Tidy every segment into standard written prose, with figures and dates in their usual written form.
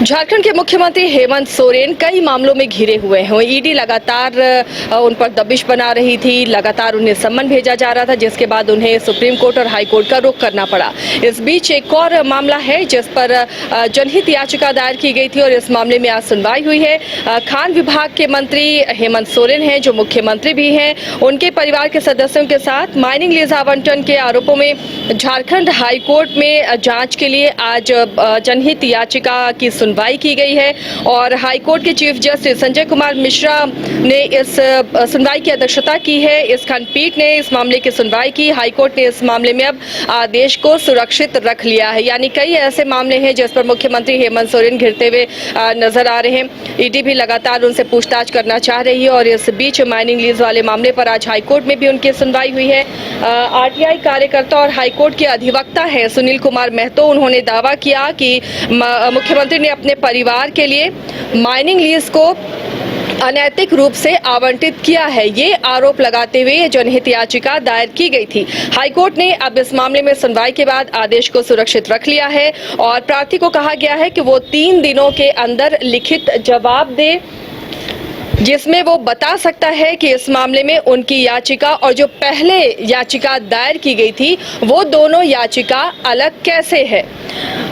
झारखंड के मुख्यमंत्री हेमंत सोरेन कई मामलों में घिरे हुए हैं। ईडी लगातार उन पर दबिश बना रही थी, लगातार उन्हें सम्मन भेजा जा रहा था, जिसके बाद उन्हें सुप्रीम कोर्ट और हाई कोर्ट का रुख करना पड़ा। इस बीच एक और मामला है जिस पर जनहित याचिका दायर की गई थी और इस मामले में आज सुनवाई हुई है। खान विभाग के मंत्री हेमंत सोरेन हैं, जो मुख्यमंत्री भी हैं, उनके परिवार के सदस्यों के साथ माइनिंग लीज आवंटन के आरोपों में झारखंड हाई कोर्ट में जांच के लिए आज जनहित याचिका की सुनवाई की गई है और हाई कोर्ट के चीफ जस्टिस संजय कुमार मिश्रा ने इस सुनवाई की अध्यक्षता की है। इस खंडपीठ ने इस मामले की सुनवाई की। हाई कोर्ट ने इस मामले में अब आदेश को सुरक्षित रख लिया है, यानी कई ऐसे मामले हैं जिस पर मुख्यमंत्री हेमंत सोरेन घिरते हुए नजर आ रहे हैं। ईडी भी लगातार उनसे पूछताछ करना चाह रही है और इस बीच माइनिंग लीज वाले मामले पर आज हाई कोर्ट में भी उनकी सुनवाई हुई है। आरटीआई कार्यकर्ता और हाई कोर्ट के अधिवक्ता है सुनील कुमार महतो, उन्होंने दावा किया कि मुख्यमंत्री ने अपने परिवार के लिए माइनिंग लीज को अनैतिक रूप से आवंटित किया है। ये आरोप लगाते हुए ये जनहित याचिका दायर की गई थी। हाईकोर्ट ने अब इस मामले में सुनवाई के बाद आदेश को सुरक्षित रख लिया है और प्रार्थी को कहा गया है कि वो 3 दिनों के अंदर लिखित जवाब दे, जिसमें वो बता सकता है कि इस मामले में उनकी याचिका और जो पहले याचिका दायर की गई थी वो दोनों याचिका अलग कैसे है।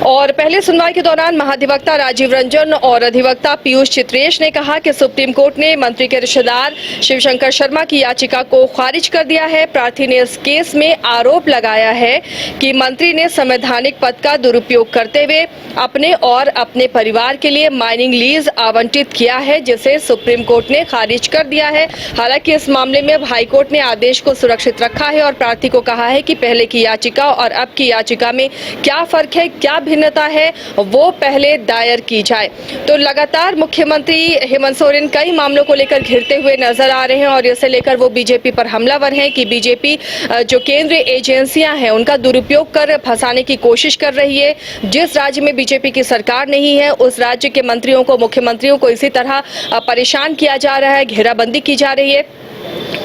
और पहले सुनवाई के दौरान महाधिवक्ता राजीव रंजन और अधिवक्ता पीयूष चित्रेश ने कहा कि सुप्रीम कोर्ट ने मंत्री के रिश्तेदार शिवशंकर शर्मा की याचिका को खारिज कर दिया है। प्रार्थी ने इस केस में आरोप लगाया है कि मंत्री ने संवैधानिक पद का दुरुपयोग करते हुए अपने और अपने परिवार के लिए माइनिंग लीज आवंटित किया है, जिसे सुप्रीम कोर्ट ने खारिज कर दिया है। हालांकि इस मामले में हाई कोर्ट ने आदेश को सुरक्षित रखा है और प्रार्थी को कहा है कि पहले की याचिका और अब की याचिका में क्या फर्क है, क्या भिन्नता है, वो पहले दायर की जाए। तो लगातार मुख्यमंत्री हेमंत सोरेन कई मामलों को लेकर घिरते हुए नजर आ रहे हैं और इसे लेकर वो बीजेपी पर हमलावर हैं कि बीजेपी जो केंद्रीय एजेंसियां हैं उनका दुरुपयोग कर फंसाने की कोशिश कर रही है। जिस राज्य में बीजेपी की सरकार नहीं है उस राज्य के मंत्रियों को, मुख्यमंत्रियों को इसी तरह परेशान किया जा रहा है, घेराबंदी की जा रही है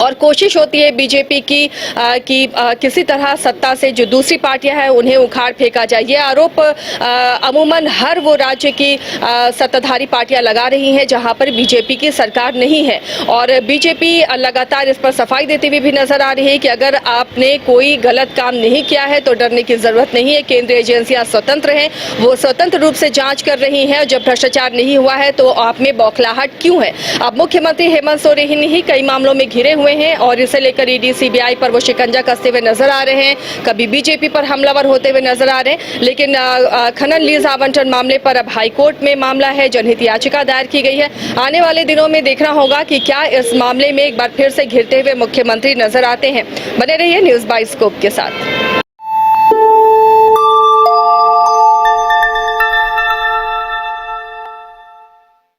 और कोशिश होती है बीजेपी की कि किसी तरह सत्ता से जो दूसरी पार्टियां हैं उन्हें उखाड़ फेंका जाए। ये आरोप अमूमन हर वो राज्य की सत्ताधारी पार्टियां लगा रही हैं जहां पर बीजेपी की सरकार नहीं है और बीजेपी लगातार इस पर सफाई देती हुई भी नजर आ रही है कि अगर आपने कोई गलत काम नहीं किया है तो डरने की जरूरत नहीं है। केंद्रीय एजेंसियां स्वतंत्र हैं, वो स्वतंत्र रूप से जांच कर रही हैं। जब भ्रष्टाचार नहीं हुआ है तो आप में बौखलाहट क्यों है। अब मुख्यमंत्री हेमंत सोरेन ही कई मामलों में घिरे हुए हैं और इसे लेकर ईडी सीबीआई पर वो शिकंजा कसते हुए नजर आ रहे हैं, कभी बीजेपी पर हमलावर होते हुए नजर आ रहे हैं। लेकिन खनन लीज आवंटन मामले पर अब हाई कोर्ट में मामला है, जनहित याचिका दायर की गई है। आने वाले दिनों में देखना होगा कि क्या इस मामले में एक बार फिर से घिरते हुए मुख्यमंत्री नजर आते हैं। बने रहिए न्यूज़ बाइस्कोप के साथ।